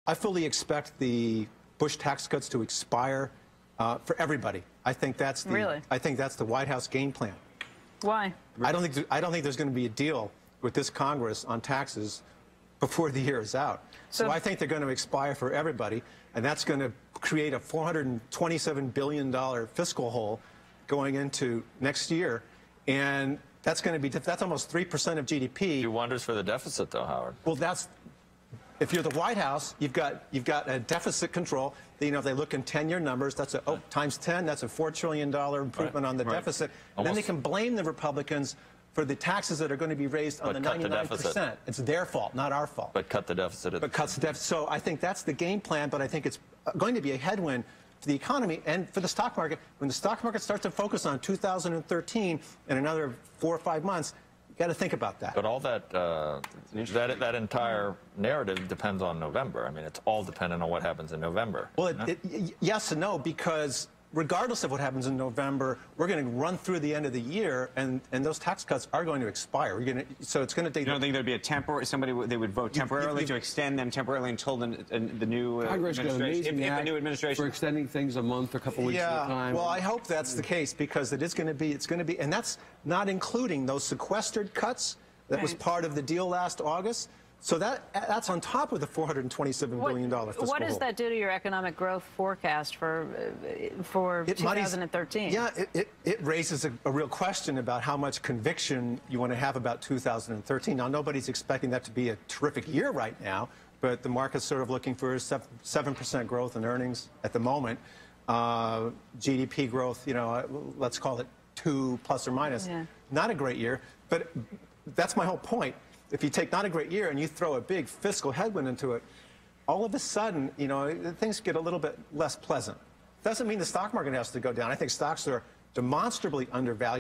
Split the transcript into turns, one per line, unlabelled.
I fully expect the Bush tax cuts to expire for everybody. I think that's the
Really?
I think that's the White House game plan.
Why?
I don't think there's going to be a deal with this Congress on taxes before the year is out. So I think they're going to expire for everybody, and that's going to create a $427 billion fiscal hole going into next year, and that's going to be that's almost 3% of GDP.
Do wonders for the deficit, though, Howard.
Well, that's if you're the White House, you've got a deficit control. You know, if they look in 10-year numbers, that's times 10, that's a $4 trillion improvement on the deficit. And then they can blame the Republicans for the taxes that are going to be raised on the 99%. It's their fault, not our fault.
But cut the deficit.
But cuts the deficit. So I think that's the game plan, but I think it's going to be a headwind to the economy and for the stock market. When the stock market starts to focus on 2013 and another 4 or 5 months, you got to think about that.
But all that, that entire narrative depends on November. I mean, it's all dependent on what happens in November.
Well, yes and no, because regardless of what happens in November, we're going to run through the end of the year, and those tax cuts are going to expire. So it's going to take.
You don't think there'd be a temporary they would vote temporarily to extend them temporarily until the new administration? If the new administration
for extending things a month, a couple weeks at a time.
Well, I hope that's the case because it's going to be, and that's not including those sequestered cuts that was part of the deal last August. So that's on top of the $427 billion fiscal
What does
hole.
that do to your economic growth forecast for 2013?
It raises a real question about how much conviction you want to have about 2013. Now, nobody's expecting that to be a terrific year right now, but the market's sort of looking for 7% growth in earnings at the moment. GDP growth, you know, let's call it 2 plus or minus. Yeah. Not a great year, but that's my whole point. If you take not a great year and you throw a big fiscal headwind into it, all of a sudden, you know, things get a little bit less pleasant. Doesn't mean the stock market has to go down. I think stocks are demonstrably undervalued.